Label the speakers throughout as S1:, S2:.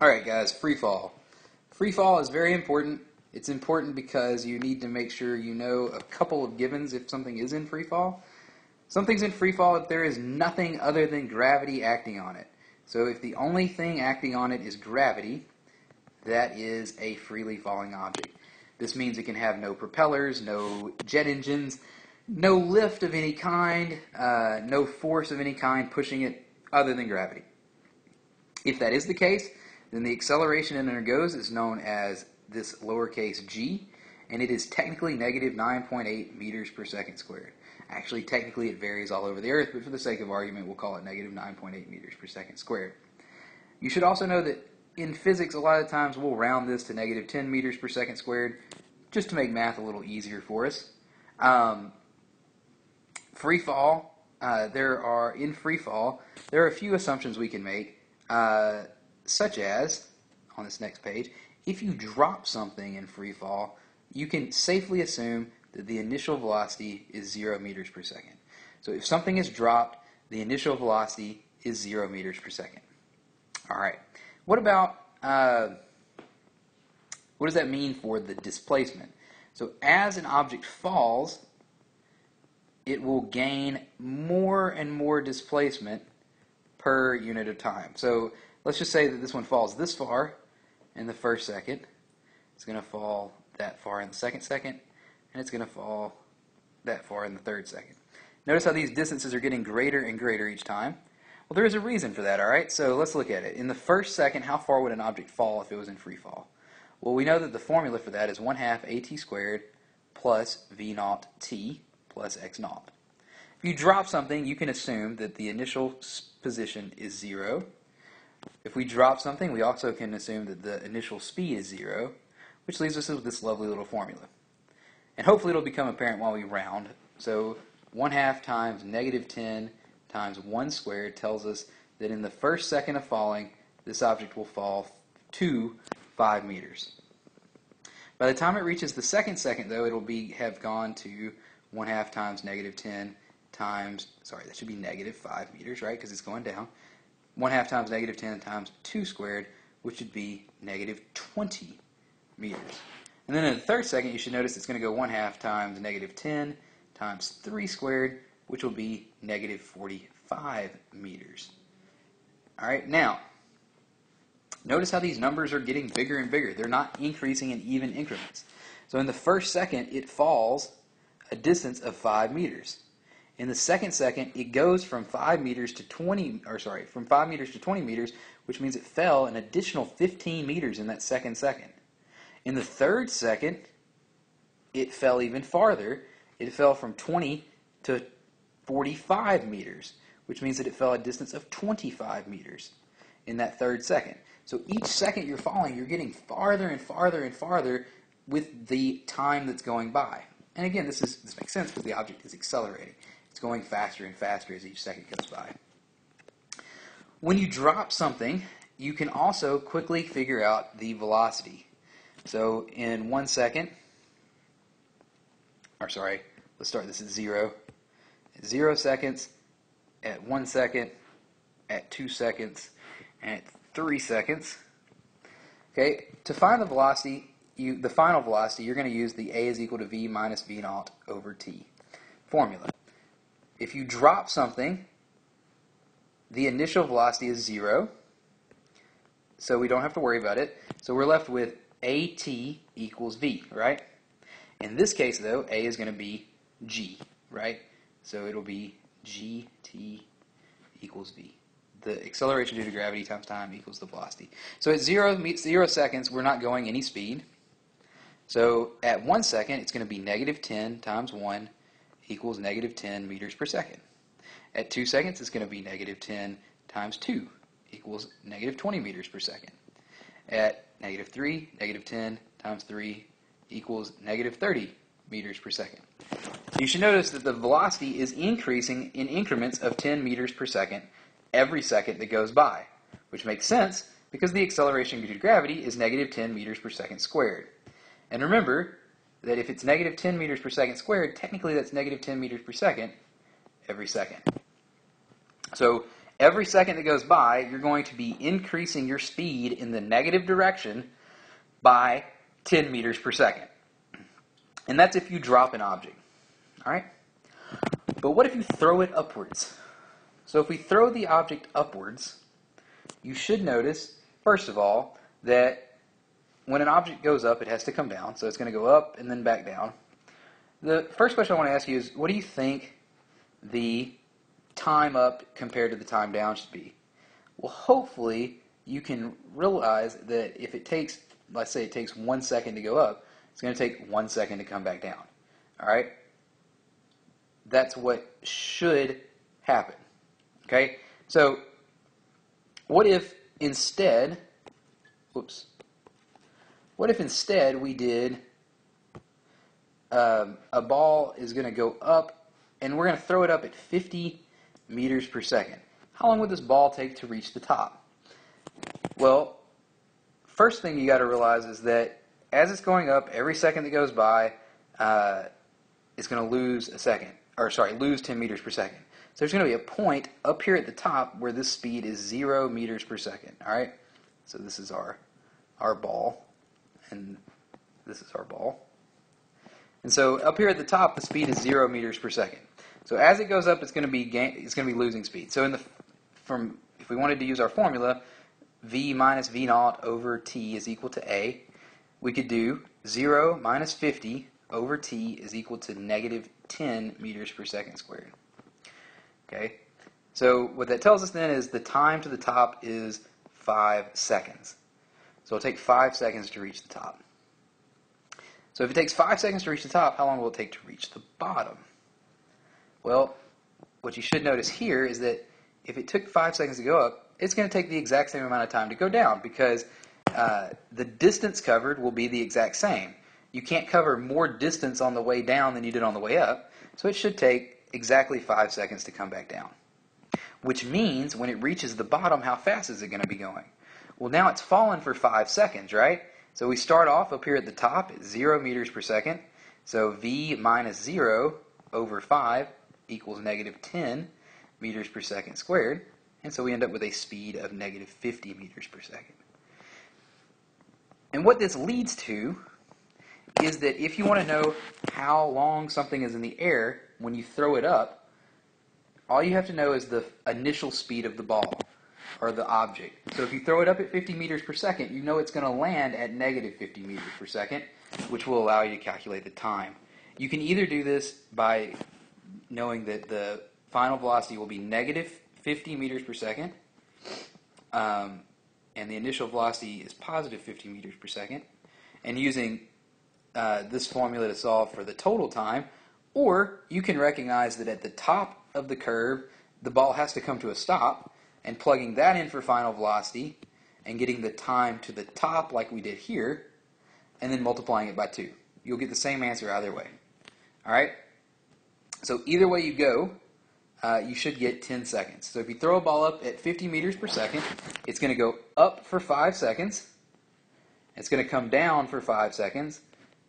S1: Alright guys, free fall. Free fall is very important. It's important because you need to make sure you know a couple of givens if something is in free fall. Something's in free fall if there is nothing other than gravity acting on it. So if the only thing acting on it is gravity, that is a freely falling object. This means it can have no propellers, no jet engines, no lift of any kind, no force of any kind pushing it other than gravity. If that is the case, then the acceleration it undergoes is known as this lowercase g, and it is technically negative 9.8 meters per second squared. Actually, technically it varies all over the Earth, but for the sake of argument, we'll call it negative 9.8 meters per second squared. You should also know that in physics, a lot of times we'll round this to negative 10 meters per second squared, just to make math a little easier for us. Free fall, there are a few assumptions we can make, such as, on this next page, if you drop something in free fall, you can safely assume that the initial velocity is 0 meters per second. So if something is dropped, the initial velocity is 0 meters per second. Alright, what about, what does that mean for the displacement? So as an object falls, it will gain more and more displacement per unit of time. So let's just say that this one falls this far in the first second. It's going to fall that far in the second second, and it's going to fall that far in the third second. Notice how these distances are getting greater and greater each time. Well, there is a reason for that, alright? So let's look at it. In the first second, how far would an object fall if it was in free fall? Well, we know that the formula for that is 1/2 at squared plus v naught t plus x naught. If you drop something, you can assume that the initial position is 0. If we drop something, we also can assume that the initial speed is 0, which leaves us with this lovely little formula. And hopefully it'll become apparent while we round. So 1/2 times negative 10 times 1 squared tells us that in the first second of falling, this object will fall to 5 meters. By the time it reaches the second second, though, it'll have gone to 1/2 times negative 10 times, sorry, that should be negative 5 meters, right, because it's going down. 1/2 times negative 10 times 2 squared, which would be negative 20 meters. And then in the third second, you should notice it's going to go 1/2 times negative 10 times 3 squared, which will be negative 45 meters. All right, now, notice how these numbers are getting bigger and bigger. They're not increasing in even increments. So in the first second, it falls a distance of 5 meters. In the second second, it goes from 5 meters to 20 meters, which means it fell an additional 15 meters in that second second. In the third second, it fell even farther. It fell from 20 to 45 meters, which means that it fell a distance of 25 meters in that third second. So each second you're falling, you're getting farther and farther and farther with the time that's going by. And again, this makes sense because the object is accelerating. It's going faster and faster as each second goes by. When you drop something, you can also quickly figure out the velocity. So in 1 second, or sorry, let's start this at 0. At 0 seconds, at 1 second, at 2 seconds, and at 3 seconds. Okay, to find the velocity, the final velocity, you're going to use the a is equal to v minus v naught over t formula. If you drop something, the initial velocity is 0, so we don't have to worry about it. So we're left with at equals v, right? In this case, though, a is going to be g, right? So it'll be gt equals v. The acceleration due to gravity times time equals the velocity. So at 0 seconds, we're not going any speed. So at 1 second, it's going to be negative 10 times 1 equals negative 10 meters per second. At 2 seconds, it's going to be negative 10 times 2 equals negative 20 meters per second. At negative 3, negative 10 times 3 equals negative 30 meters per second. You should notice that the velocity is increasing in increments of 10 meters per second every second that goes by, which makes sense because the acceleration due to gravity is negative 10 meters per second squared. And remember that if it's negative 10 meters per second squared, technically that's negative 10 meters per second every second. So every second that goes by, you're going to be increasing your speed in the negative direction by 10 meters per second. And that's if you drop an object. All right? But what if you throw it upwards? So if we throw the object upwards, you should notice, first of all, that when an object goes up, it has to come down. So it's going to go up and then back down. The first question I want to ask you is, what do you think the time up compared to the time down should be? Well, hopefully you can realize that if it takes, let's say it takes 1 second to go up, it's going to take 1 second to come back down. All right? That's what should happen. Okay? So what if instead, what if instead we did a ball is going to go up and we're going to throw it up at 50 meters per second. How long would this ball take to reach the top? Well, first thing you got to realize is that as it's going up, every second that goes by, it's going to lose lose 10 meters per second. So there's going to be a point up here at the top where this speed is 0 meters per second. All right? So this is our ball, and this is our ball. And so up here at the top, the speed is 0 meters per second. So as it goes up, it's going to be losing speed. So if we wanted to use our formula, v minus v naught over t is equal to a, we could do 0 minus 50 over t is equal to negative 10 meters per second squared. Okay, so what that tells us then is the time to the top is 5 seconds. So it'll take 5 seconds to reach the top. So if it takes 5 seconds to reach the top, how long will it take to reach the bottom? Well, what you should notice here is that if it took 5 seconds to go up, it's going to take the exact same amount of time to go down because the distance covered will be the exact same. You can't cover more distance on the way down than you did on the way up, so it should take exactly 5 seconds to come back down. Which means when it reaches the bottom, how fast is it going to be going? Well, now it's fallen for 5 seconds, right? So we start off up here at the top at 0 meters per second. So v minus 0 over 5 equals negative 10 meters per second squared. And so we end up with a speed of negative 50 meters per second. And what this leads to is that if you want to know how long something is in the air when you throw it up, all you have to know is the initial speed of the ball or the object. So if you throw it up at 50 meters per second, you know it's going to land at negative 50 meters per second, which will allow you to calculate the time. You can either do this by knowing that the final velocity will be negative 50 meters per second, and the initial velocity is positive 50 meters per second, and using this formula to solve for the total time, or you can recognize that at the top of the curve, the ball has to come to a stop, and plugging that in for final velocity, and getting the time to the top like we did here, and then multiplying it by 2. You'll get the same answer either way. All right? So either way you go, you should get 10 seconds. So if you throw a ball up at 50 meters per second, it's going to go up for 5 seconds. It's going to come down for 5 seconds,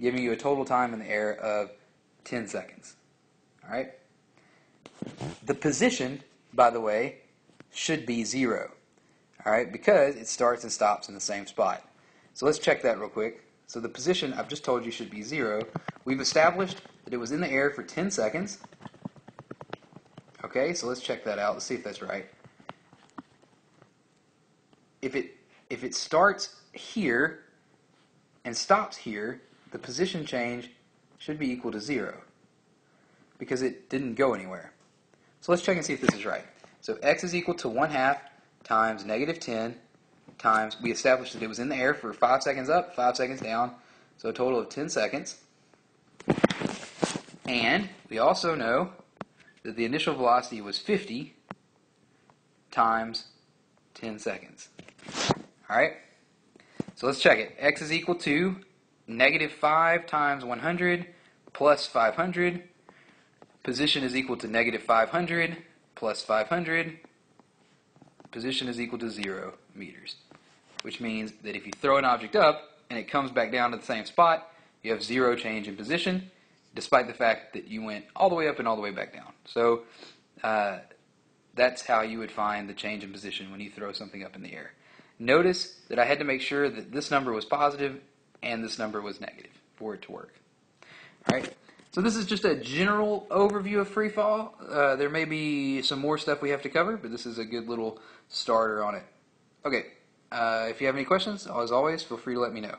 S1: giving you a total time in the air of 10 seconds. All right? The position, by the way, should be 0. All right? Because it starts and stops in the same spot. So let's check that real quick. So the position I've just told you should be 0. We've established that it was in the air for 10 seconds. Okay, so let's check that out. Let's see if that's right. If it starts here and stops here, the position change should be equal to 0 because it didn't go anywhere. So let's check and see if this is right. So x is equal to 1/2 times negative 10 times, we established that it was in the air for 5 seconds up, 5 seconds down, so a total of 10 seconds. And we also know that the initial velocity was 50 times 10 seconds. All right? So let's check it. X is equal to negative 5 times 100 plus 500. Position is equal to negative 500 plus 500. Position is equal to 0 meters, which means that if you throw an object up and it comes back down to the same spot, you have 0 change in position, despite the fact that you went all the way up and all the way back down. So That's how you would find the change in position when you throw something up in the air. Notice that I had to make sure that this number was positive and this number was negative for it to work. All right. So this is just a general overview of free fall. There may be some more stuff we have to cover, but this is a good little starter on it. Okay. If you have any questions, as always, feel free to let me know.